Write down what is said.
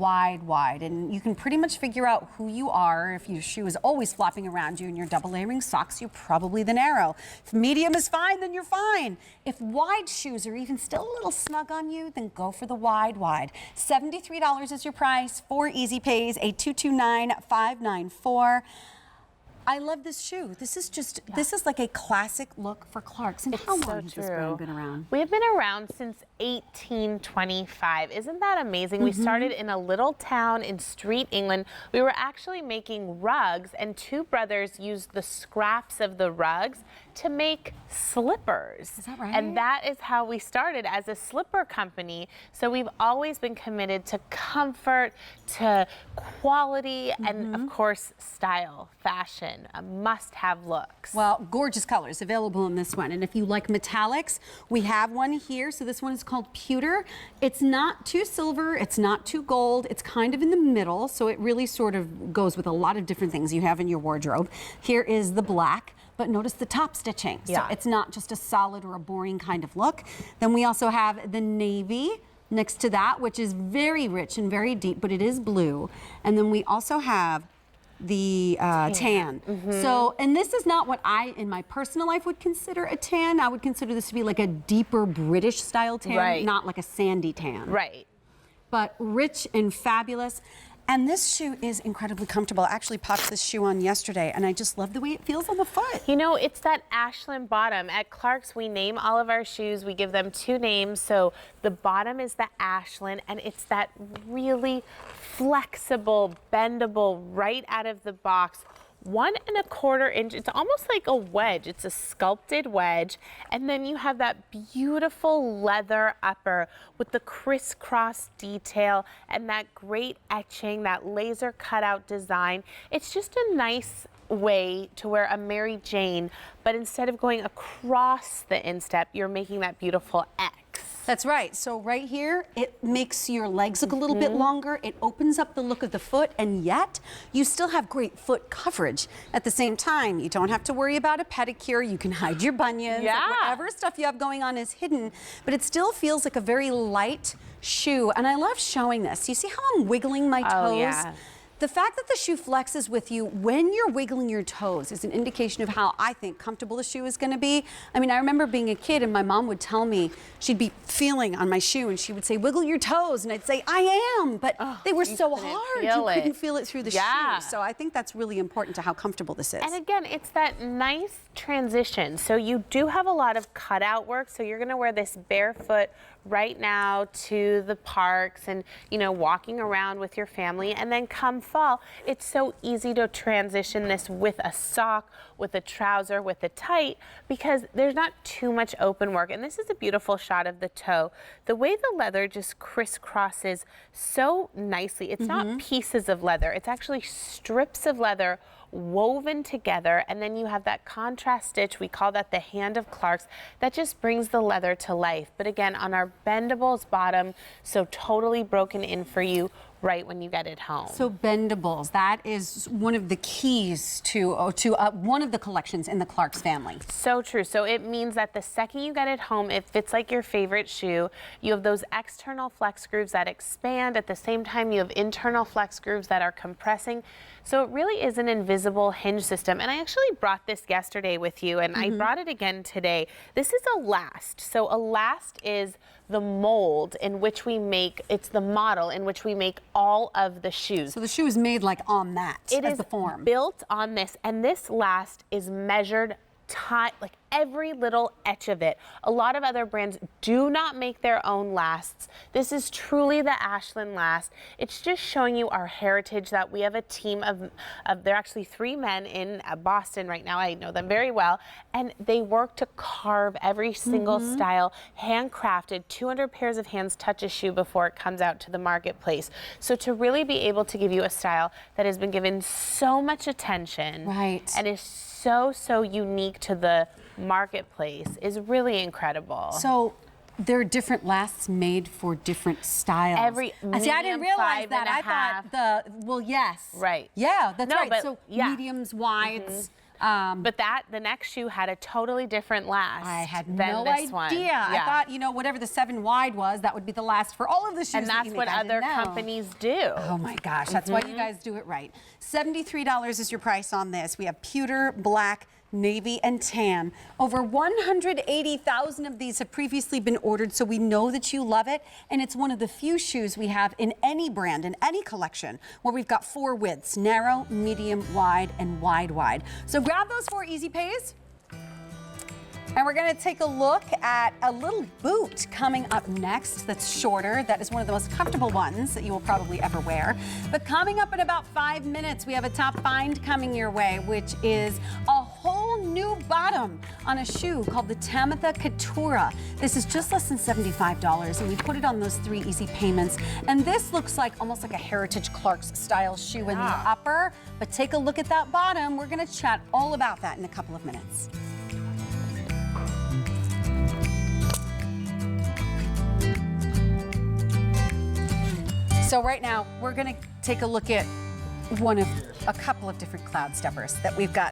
wide. And you can pretty much figure out who you are. If your shoe is always flopping around you and you're double layering socks, you're probably the narrow. If medium is fine, then you're fine. If wide shoes are even still a little snug on you, then go for the wide. $73 is your price, 4 easy pays, 822-9594. I love this shoe. This is just, this is like a classic look for Clarks. And how long has this brand been around? We have been around since 1825. Isn't that amazing? We started in a little town in Street, England. We were actually making rugs, and 2 brothers used the scraps of the rugs to make slippers. Is that right? And that is how we started as a slipper company. So we've always been committed to comfort, to quality, and of course, style, fashion, must-have looks. Well, gorgeous colors available in this one. And if you like metallics, we have one here. So this one is called Pewter. It's not too silver, it's not too gold, it's kind of in the middle. So it really sort of goes with a lot of different things you have in your wardrobe. Here is the black. But notice the top stitching. So it's not just a solid or a boring kind of look. Then we also have the navy next to that, which is very rich and very deep, but it is blue. And then we also have the tan. So, and this is not what I, in my personal life, would consider a tan. I would consider this to be like a deeper British style tan, not like a sandy tan. But rich and fabulous. And this shoe is incredibly comfortable. I actually popped this shoe on yesterday, and I just love the way it feels on the foot. You know, it's that Ashland bottom. At Clark's, we name all of our shoes. We give them 2 names. So the bottom is the Ashland, and it's that really flexible, bendable, right out of the box, 1 1/4 inch. It's almost like a wedge. It's a sculpted wedge. And then you have that beautiful leather upper with the crisscross detail and that great etching, that laser cutout design. It's just a nice way to wear a Mary Jane, but instead of going across the instep, you're making that beautiful X. That's right. So right here, it makes your legs look a little bit longer. It opens up the look of the foot, and yet you still have great foot coverage. At the same time, you don't have to worry about a pedicure. You can hide your bunions. Like whatever stuff you have going on is hidden, but it still feels like a very light shoe. And I love showing this. You see how I'm wiggling my toes? The fact that the shoe flexes with you when you're wiggling your toes is an indication of how I think comfortable the shoe is going to be. I mean, I remember being a kid and my mom would tell me, she'd be feeling on my shoe and she would say, wiggle your toes. And I'd say, I am. But they were so hard, you couldn't feel it through the shoe. So I think that's really important to how comfortable this is. And again, it's that nice transition. So you do have a lot of cutout work. So you're going to wear this barefoot right now to the parks and, you know, walking around with your family. And then come fall, it's so easy to transition this with a sock, with a trouser, with a tight, because there's not too much open work. And this is a beautiful shot of the toe. The way the leather just crisscrosses so nicely. It's not pieces of leather. It's actually strips of leather woven together, and then you have that contrast stitch. We call that the hand of Clark's. That just brings the leather to life. But again, on our bendables bottom, so totally broken in for you right when you get it home. So bendables, that is one of the keys to one of the collections in the Clark's family. So true. So it means that the second you get it home, it fits like your favorite shoe. You have those external flex grooves that expand. At the same time, you have internal flex grooves that are compressing. So it really is an invisible hinge system. And I actually brought this yesterday with you, and I brought it again today. This is a last. So a last is the mold in which we make, it's the model in which we make all of the shoes. So the shoe is made like on that, as the form. Built on this, and this last is measured like every little etch of it. A lot of other brands do not make their own lasts. This is truly the Ashland last. It's just showing you our heritage, that we have a team of there are actually 3 men in Boston right now. I know them very well. And they work to carve every single style, handcrafted. 200 pairs of hands touch a shoe before it comes out to the marketplace. So to really be able to give you a style that has been given so much attention and is so unique to the marketplace is really incredible. So there are different lasts made for different styles. Every medium, see, I didn't realize that. I half. thought yeah, that's right. So mediums, wides. But the next shoe had a totally different last. I had than no this idea. one. I Yeah. thought, you know, whatever the 7 wide was, that would be the last for all of the shoes. And that that's you what make. I other didn't know. companies do. Oh my gosh, that's why you guys do it right. $73 is your price on this. We have pewter, black, navy, and tan. Over 180,000 of these have previously been ordered, so we know that you love it. And it's one of the few shoes we have in any brand, in any collection, where we've got 4 widths: narrow, medium, wide, and wide. So grab those 4 easy pays. And we're going to take a look at a little boot coming up next that's shorter. That is one of the most comfortable ones that you will probably ever wear. But coming up in about 5 minutes, we have a top find coming your way, which is a whole new bottom on a shoe called the Tamitha Katura. This is just less than $75, and we put it on those 3 easy payments. And this looks like almost like a Heritage Clarks style shoe in the upper. But take a look at that bottom. We're going to chat all about that in a couple of minutes. So right now, we're going to take a look at a couple of different cloud steppers that we've got